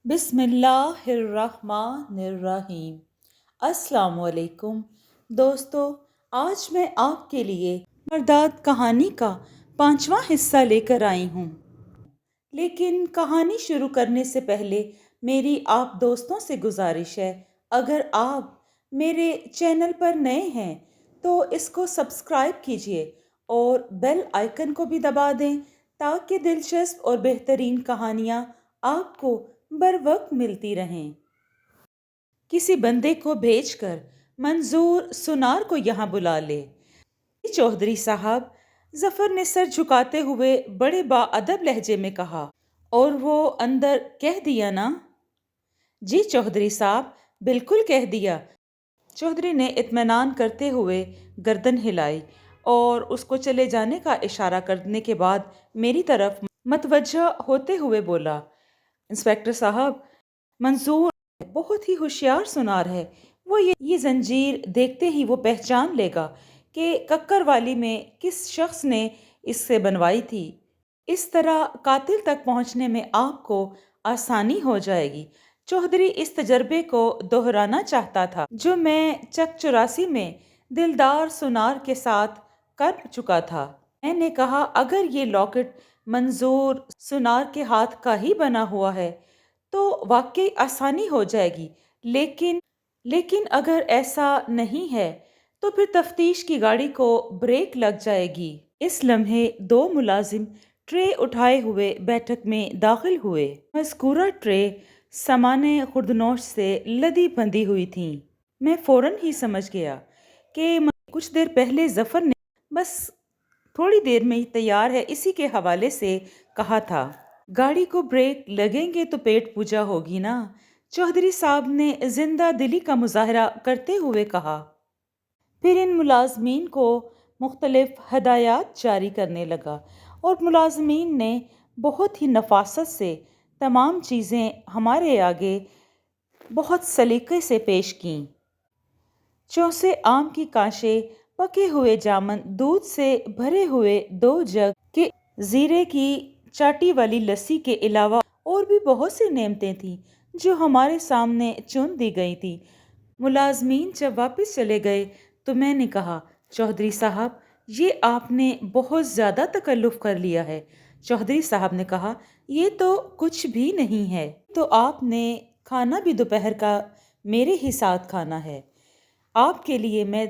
بسم اللہ الرحمن الرحیم۔ السلام علیکم دوستو، آج میں آپ کے لیے مرداد کہانی کا 5واں حصہ لے کر آئی ہوں۔ لیکن کہانی شروع کرنے سے پہلے میری آپ دوستوں سے گزارش ہے، اگر آپ میرے چینل پر نئے ہیں تو اس کو سبسکرائب کیجئے اور بیل آئیکن کو بھی دبا دیں تاکہ دلچسپ اور بہترین کہانیاں آپ کو بر وقت ملتی رہیں۔ کسی بندے کو بھیج کر منظور سنار کو یہاں بلا لے۔ چودھری صاحب، ظفر نے سر جھکاتے ہوئے بڑے با ادب لہجے میں کہا، اور وہ اندر کہہ دیا نا؟ جی چودھری صاحب، بالکل کہہ دیا۔ چودھری نے اطمینان کرتے ہوئے گردن ہلائی اور اس کو چلے جانے کا اشارہ کرنے کے بعد میری طرف متوجہ ہوتے ہوئے بولا، انسپکٹر صاحب، منظور بہت ہی ہوشیار سنار ہے۔ وہ یہ زنجیر دیکھتے ہی وہ پہچان لے گا کہ ککر والی میں کس شخص نے اس سے بنوائی تھی۔ اس طرح قاتل تک پہنچنے میں آپ کو آسانی ہو جائے گی۔ چودھری اس تجربے کو دہرانا چاہتا تھا جو میں چک 84 میں دلدار سنار کے ساتھ کر چکا تھا۔ میں نے کہا، اگر یہ لاکٹ منظور سنار کے ہاتھ کا ہی بنا ہوا ہے تو واقعی آسانی ہو جائے گی، لیکن اگر ایسا نہیں ہے تو پھر تفتیش کی گاڑی کو بریک لگ جائے گی۔ اس لمحے 2 ملازم ٹرے اٹھائے ہوئے بیٹھک میں داخل ہوئے۔ مذکورہ ٹرے سامان خوردنوش سے لدی بندھی ہوئی تھیں۔ میں فوراً ہی سمجھ گیا کہ کچھ دیر پہلے ظفر نے بس تھوڑی دیر میں ہی تیار ہے اسی کے حوالے سے کہا تھا۔ گاڑی کو بریک لگیں گے تو پیٹ پوجا ہوگی نا؟ چودھری صاحب نے زندہ دلی کا مظاہرہ کرتے ہوئے کہا۔ پھر ان ملازمین کو مختلف ہدایات جاری کرنے لگا اور ملازمین نے بہت ہی نفاست سے تمام چیزیں ہمارے آگے بہت سلیقے سے پیش کیں۔ چوسے آم کی کاشیں، پکے ہوئے جامن، دودھ سے بھرے ہوئے 2 جگ کے زیرے کی چاٹی والی لسی کے علاوہ اور بھی بہت سی نعمتیں تھیں جو ہمارے سامنے چن دی گئی تھیں۔ ملازمین جب واپس چلے گئے تو میں نے کہا، چودھری صاحب، یہ آپ نے بہت زیادہ تکلف کر لیا ہے۔ چودھری صاحب نے کہا، یہ تو کچھ بھی نہیں ہے، تو آپ نے کھانا بھی دوپہر کا میرے ہی ساتھ کھانا ہے۔ آپ کے لیے میں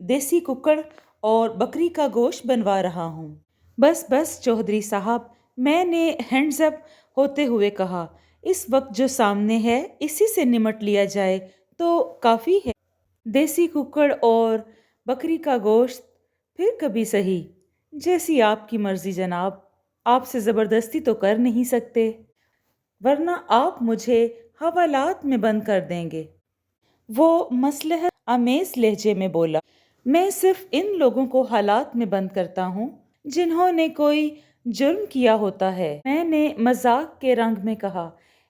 دیسی ککڑ اور بکری کا گوشت بنوا رہا ہوں۔ بس بس چودھری صاحب، میں نے ہینڈز اپ ہوتے ہوئے کہا، اس وقت جو سامنے ہے اسی سے نمٹ لیا جائے تو کافی ہے۔ دیسی ککڑ اور بکری کا گوشت پھر کبھی صحیح، جیسی آپ کی مرضی جناب، آپ سے زبردستی تو کر نہیں سکتے، ورنہ آپ مجھے حوالات میں بند کر دیں گے۔ وہ مصلحت آمیز لہجے میں بولا، میں صرف ان لوگوں کو حالات میں بند کرتا ہوں جنہوں نے کوئی جرم کیا ہوتا ہے۔ میں نے مذاق کے رنگ میں کہا،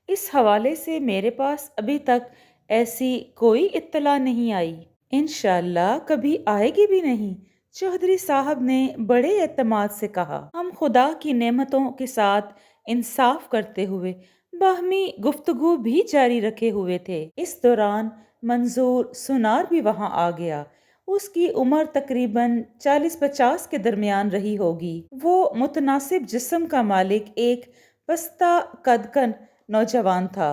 اس حوالے سے میرے پاس ابھی تک ایسی کوئی اطلاع نہیں آئی۔ انشاءاللہ کبھی آئے گی بھی نہیں، چودھری صاحب نے بڑے اعتماد سے کہا۔ ہم خدا کی نعمتوں کے ساتھ انصاف کرتے ہوئے باہمی گفتگو بھی جاری رکھے ہوئے تھے۔ اس دوران منظور سنار بھی وہاں آ گیا۔ اس کی عمر تقریباً 40-50 کے درمیان رہی ہوگی۔ وہ متناسب جسم کا مالک ایک پستہ قد نوجوان تھا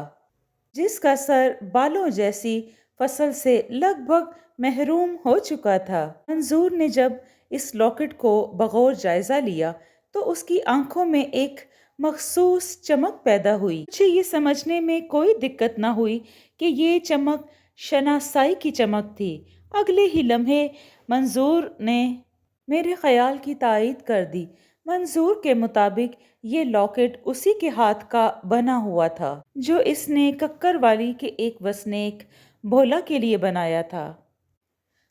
جس کا سر بالوں جیسی فصل سے لگ بھگ محروم ہو چکا تھا۔ منظور نے جب اس لاکٹ کو بغور جائزہ لیا تو اس کی آنکھوں میں ایک مخصوص چمک پیدا ہوئی۔ مجھے یہ سمجھنے میں کوئی دقت نہ ہوئی کہ یہ چمک شناسائی کی چمک تھی۔ اگلے ہی لمحے منظور نے میرے خیال کی تائید کر دی۔ منظور کے مطابق یہ لاکٹ اسی کے ہاتھ کا بنا ہوا تھا جو اس نے ککر والی کے ایک وسنیک بھولا کے لیے بنایا تھا۔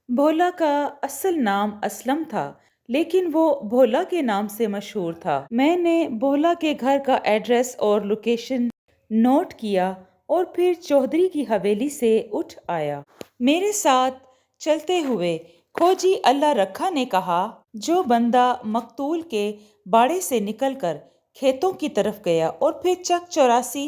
بھولا کا اصل نام اسلم تھا لیکن وہ بھولا کے نام سے مشہور تھا۔ میں نے بھولا کے گھر کا ایڈریس اور لوکیشن نوٹ کیا اور پھر چودھری کی حویلی سے اٹھ آیا۔ میرے ساتھ چلتے ہوئے کھوجی اللہ رکھا نے کہا، جو بندہ مقتول کے باڑے سے نکل کر کھیتوں کی طرف گیا اور پھر چک 84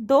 2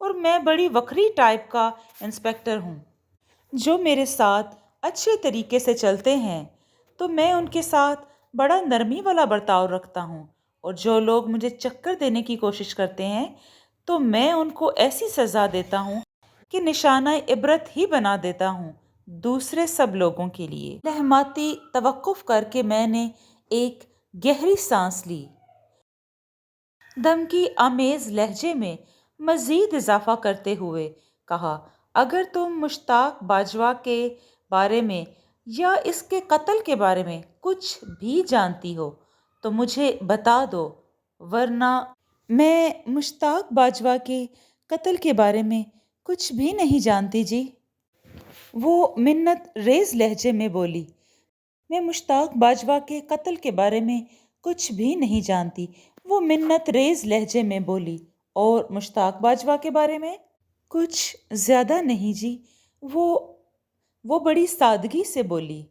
اور میں بڑی وکری ٹائپ کا انسپیکٹر ہوں۔ جو میرے ساتھ اچھے طریقے سے چلتے ہیں تو میں ان کے ساتھ بڑا نرمی والا برتاؤ رکھتا ہوں، اور جو لوگ مجھے چکر دینے کی کوشش کرتے ہیں تو میں ان کو ایسی سزا دیتا ہوں کہ نشانہ عبرت ہی بنا دیتا ہوں دوسرے سب لوگوں کے لیے۔ لہماتی توقف کر کے میں نے ایک گہری سانس لی، دھمکی آمیز لہجے میں مزید اضافہ کرتے ہوئے کہا، اگر تم مشتاق باجوہ کے بارے میں یا اس کے قتل کے بارے میں کچھ بھی جانتی ہو تو مجھے بتا دو، ورنہ میں مشتاق باجوہ کے قتل کے بارے میں کچھ بھی نہیں جانتی جی، وہ منت ریز لہجے میں بولی۔ میں مشتاق باجوہ کے قتل کے بارے میں کچھ بھی نہیں جانتی، وہ منت ریز لہجے میں بولی۔ اور مشتاق باجوہ کے بارے میں کچھ زیادہ نہیں جی، وہ بڑی سادگی سے بولی۔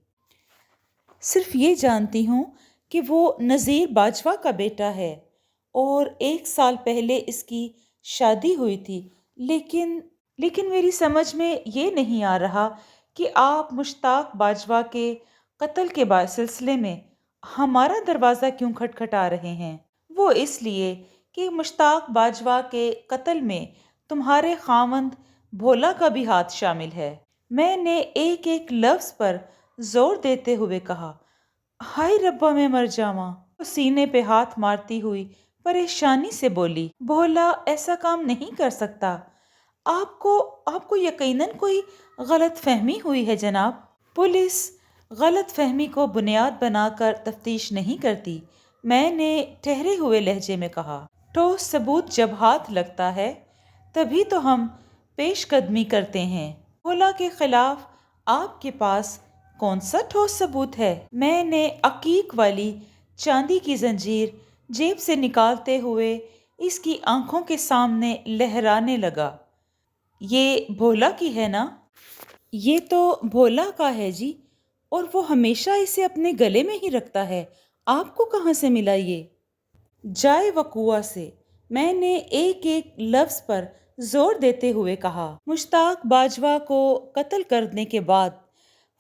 صرف یہ جانتی ہوں کہ وہ نذیر باجوہ کا بیٹا ہے اور 1 سال پہلے اس کی شادی ہوئی تھی، لیکن میری سمجھ میں یہ نہیں آ رہا کہ آپ مشتاق باجوہ کے قتل کے سلسلے میں ہمارا دروازہ کیوں کھٹکھٹا رہے ہیں؟ وہ اس لیے کہ مشتاق باجوہ کے قتل میں تمہارے خاوند بھولا کا بھی ہاتھ شامل ہے۔ میں نے ایک ایک لفظ پر زور دیتے ہوئے کہا۔ ہائے ربا میں مر جاواں، وہ سینے پہ ہاتھ مارتی ہوئی پریشانی سے بولی۔ بھولا ایسا کام نہیں کر سکتا۔ آپ کو یقیناً کوئی غلط فہمی ہوئی ہے جناب۔ پولیس غلط فہمی کو بنیاد بنا کر تفتیش نہیں کرتی، میں نے ٹھہرے ہوئے لہجے میں کہا۔ ٹھوس ثبوت جب ہاتھ لگتا ہے تبھی تو ہم پیش قدمی کرتے ہیں۔ بھولا کے خلاف آپ کے پاس کون سا ٹھوس ثبوت ہے؟ میں نے عقیق والی چاندی کی زنجیر جیب سے نکالتے ہوئے اس کی آنکھوں کے سامنے لہرانے لگا۔ یہ بھولا کی ہے نا؟ یہ تو بھولا کا ہے جی، اور وہ ہمیشہ اسے اپنے گلے میں ہی رکھتا ہے۔ آپ کو کہاں سے ملا یہ؟ جائے وقوعہ سے، میں نے ایک ایک لفظ پر زور دیتے ہوئے کہا۔ مشتاق باجوہ کو قتل کرنے کے بعد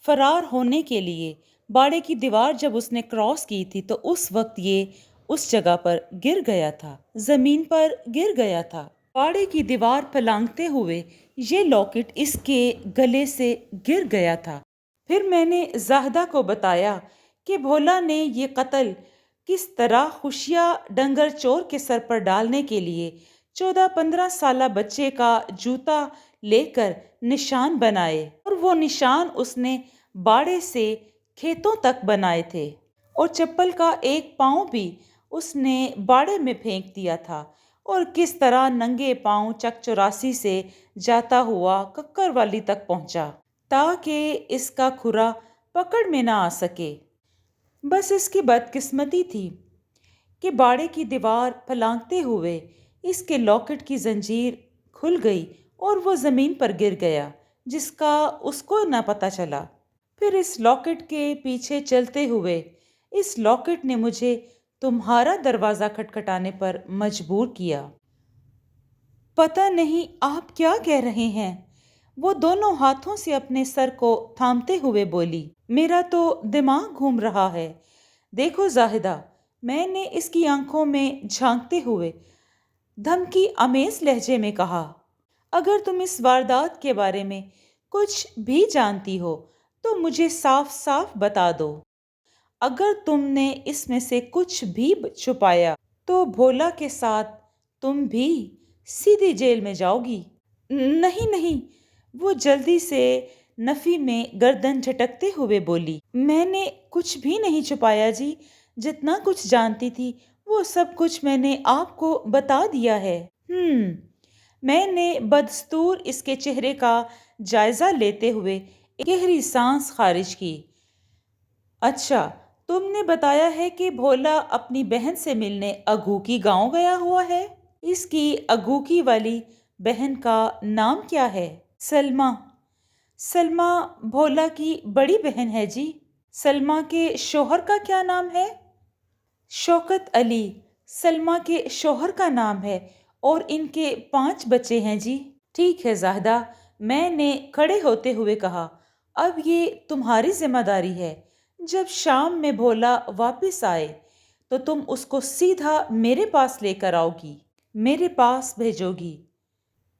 فرار ہونے کے لیے باڑے کی دیوار جب اس نے کراس کی تھی تو اس وقت یہ اس جگہ پر گر گیا تھا، زمین پر گر گیا تھا۔ باڑے کی دیوار پھلانگتے ہوئے یہ لاکٹ اس کے گلے سے گر گیا تھا۔ پھر میں نے زاہدہ کو بتایا کہ بھولا نے یہ قتل کس طرح خشیہ ڈنگر چور کے سر پر ڈالنے کے لیے 14-15 سالہ بچے کا جوتا لے کر نشان بنائے، اور وہ نشان اس نے باڑے سے کھیتوں تک بنائے تھے، اور چپل کا ایک پاؤں بھی اس نے باڑے میں پھینک دیا تھا، اور کس طرح ننگے پاؤں چک چوراسی سے جاتا ہوا ککر والی تک پہنچا تاکہ اس کا کھرا پکڑ میں نہ آ سکے۔ بس اس کی بدقسمتی تھی کہ باڑے کی دیوار پھلانگتے ہوئے اس کے لاکٹ کی زنجیر کھل گئی اور وہ زمین پر گر گیا، جس کا اس کو نہ پتہ چلا۔ پھر اس لاکٹ کے پیچھے چلتے ہوئے اس لاکٹ نے مجھے تمہارا دروازہ کھٹکھٹانے پر مجبور کیا۔ پتہ نہیں آپ کیا کہہ رہے ہیں، وہ دونوں ہاتھوں سے اپنے سر کو تھامتے ہوئے بولی۔ میرا تو دماغ گھوم رہا ہے۔ دیکھو زاہدہ، میں نے اس کی آنکھوں میں جھانکتے ہوئے دھمکی آمیز لہجے میں کہا، اگر تم اس واردات کے بارے میں کچھ بھی جانتی ہو تو مجھے صاف صاف بتا دو۔ اگر تم نے اس میں سے کچھ بھی چھپایا تو بھولا کے ساتھ تم بھی سیدھی جیل میں جاؤ گی۔ نہیں، وہ جلدی سے نفی میں گردن جھٹکتے ہوئے بولی۔ میں نے کچھ بھی نہیں چھپایا جی، جتنا کچھ جانتی تھی وہ سب کچھ میں نے آپ کو بتا دیا ہے۔ میں نے بدستور اس کے چہرے کا جائزہ لیتے ہوئے ایک گہری سانس خارج کی۔ اچھا، تم نے بتایا ہے کہ بھولا اپنی بہن سے ملنے اگوکی گاؤں گیا ہوا ہے۔ اس کی اگوکی والی بہن کا نام کیا ہے؟ سلمیٰ۔ سلمیٰ بھولا کی بڑی بہن ہے جی۔ سلمیٰ کے شوہر کا کیا نام ہے؟ شوکت علی سلمیٰ کے شوہر کا نام ہے، اور ان کے 5 بچے ہیں جی۔ ٹھیک ہے زاہدہ، میں نے کھڑے ہوتے ہوئے کہا، اب یہ تمہاری ذمہ داری ہے۔ جب شام میں بھولا واپس آئے تو تم اس کو سیدھا میرے پاس لے کر آؤ گی، میرے پاس بھیجو گی۔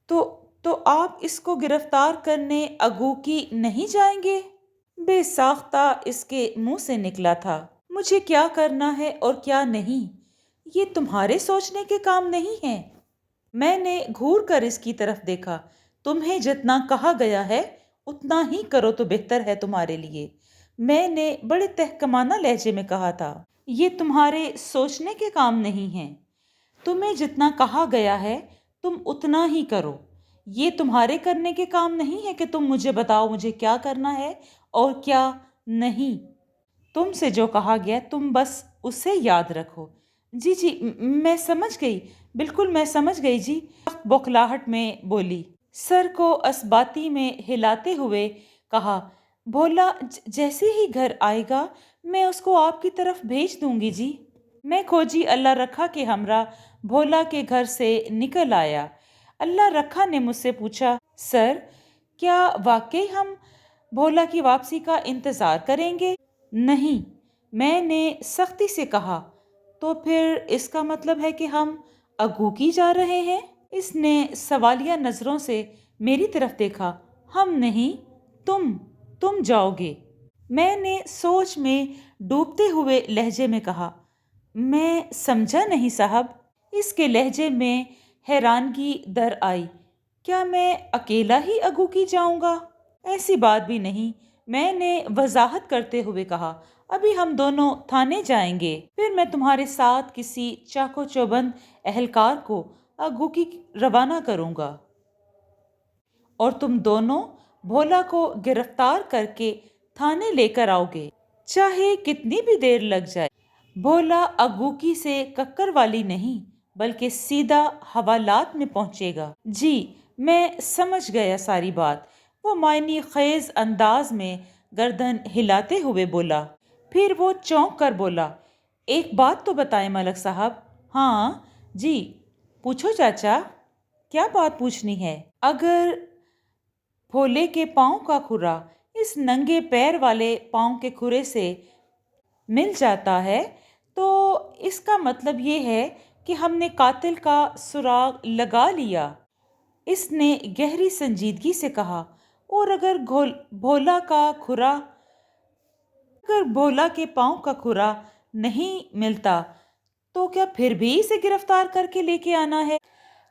تو آپ اس کو گرفتار کرنے اگوکی نہیں جائیں گے؟ بے ساختہ اس کے منہ سے نکلا تھا۔ مجھے کیا کرنا ہے اور کیا نہیں، یہ تمہارے سوچنے کے کام نہیں ہے۔ میں نے گھور کر اس کی طرف دیکھا۔ تمہیں جتنا کہا گیا ہے اتنا ہی کرو تو بہتر ہے تمہارے لیے، میں نے بڑے تحکمانہ لہجے میں کہا تھا۔ یہ تمہارے سوچنے کے کام نہیں ہیں۔ تمہیں جتنا کہا گیا ہے تم اتنا ہی کرو۔ یہ تمہارے کرنے کے کام نہیں ہے کہ تم مجھے بتاؤ مجھے کیا کرنا ہے اور کیا نہیں۔ تم سے جو کہا گیا تم بس اسے یاد رکھو۔ جی جی، میں سمجھ گئی، بالکل میں سمجھ گئی جی، سخت بوکھلاہٹ میں بولی، سر کو اسباتی میں ہلاتے ہوئے کہا۔ بھولا جیسے ہی گھر آئے گا میں اس کو آپ کی طرف بھیج دوں گی جی۔ میں کھوجی اللہ رکھا کے ہمراہ بھولا کے گھر سے نکل آیا۔ اللہ رکھا نے مجھ سے پوچھا، سر کیا واقعی ہم بھولا کی واپسی کا انتظار کریں گے؟ نہیں، میں نے سختی سے کہا۔ تو پھر اس کا مطلب ہے کہ ہم اگوکی جا رہے ہیں؟ اس نے سوالیہ نظروں سے میری طرف دیکھا۔ ہم نہیں، تم جاؤ گے، میں نے سوچ میں ڈوبتے ہوئے لہجے میں کہا۔ میں سمجھا نہیں صاحب۔ اس کے لہجے میں حیرانگی در آئی۔ کیا میں اکیلا ہی اگوکی جاؤں گا؟ ایسی بات بھی نہیں، میں نے وضاحت کرتے ہوئے کہا۔ ابھی ہم دونوں تھانے جائیں گے، پھر میں تمہارے ساتھ کسی چاق و چوبند اہلکار کو اگوکی روانہ کروں گا اور تم دونوں بھولا کو گرفتار کر کے تھانے لے کر آؤ گے، چاہے کتنی بھی دیر لگ جائے۔ بھولا اگوکی سے ککر والی نہیں بلکہ سیدھا حوالات میں پہنچے گا۔ جی، میں سمجھ گیا ساری بات، وہ معنی خیز انداز میں گردن ہلاتے ہوئے بولا۔ پھر وہ چونک کر بولا، ایک بات تو بتائیں ملک صاحب۔ ہاں جی، پوچھو چاچا، کیا بات پوچھنی ہے؟ اگر بھولے کے پاؤں کا کھرا اس ننگے پیر والے پاؤں کے کھرے سے مل جاتا ہے تو اس کا مطلب یہ ہے کہ ہم نے قاتل کا سراغ لگا لیا، اس نے گہری سنجیدگی سے کہا۔ اور اگر بھولا کے پاؤں کا کھرا نہیں ملتا تو کیا پھر بھی اسے گرفتار کر کے لے کے آنا ہے؟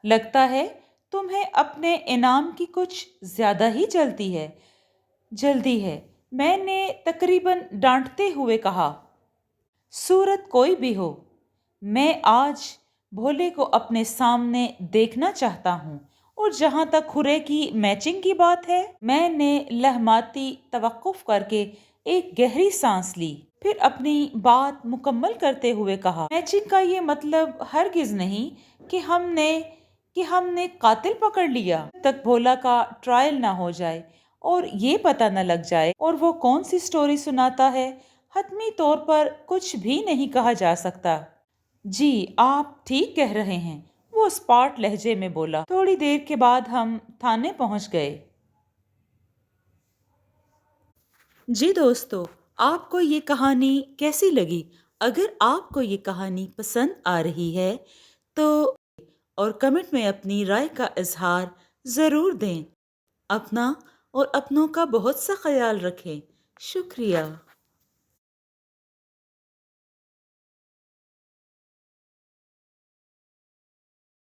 لگتا ہے تمہیں اپنے انعام کی کچھ زیادہ ہی جلدی ہے، میں نے تقریباً ڈانٹتے ہوئے کہا۔ صورت کوئی بھی ہو، میں آج بھولے کو اپنے سامنے دیکھنا چاہتا ہوں، اور جہاں تک کھرے کی میچنگ کی بات ہے، میں نے لہماتی توقف کر کے ایک گہری سانس لی، پھر اپنی بات مکمل کرتے ہوئے کہا۔ میچنگ کا یہ مطلب ہرگز نہیں کہ ہم نے قاتل پکڑ لیا، جب تک بھولا کا ٹرائل نہ ہو جائے اور یہ پتہ نہ لگ جائے اور وہ کون سی سٹوری سناتا ہے، حتمی طور پر کچھ بھی نہیں کہا جا سکتا۔ جی آپ ٹھیک کہہ رہے ہیں، وہ اسپاٹ لہجے میں بولا۔ تھوڑی دیر کے بعد ہم تھانے پہنچ گئے۔ جی دوستو، آپ کو یہ کہانی کیسی لگی؟ اگر آپ کو یہ کہانی پسند آ رہی ہے تو اور کمنٹ میں اپنی رائے کا اظہار ضرور دیں۔ اپنا اور اپنوں کا بہت سا خیال رکھیں۔ شکریہ۔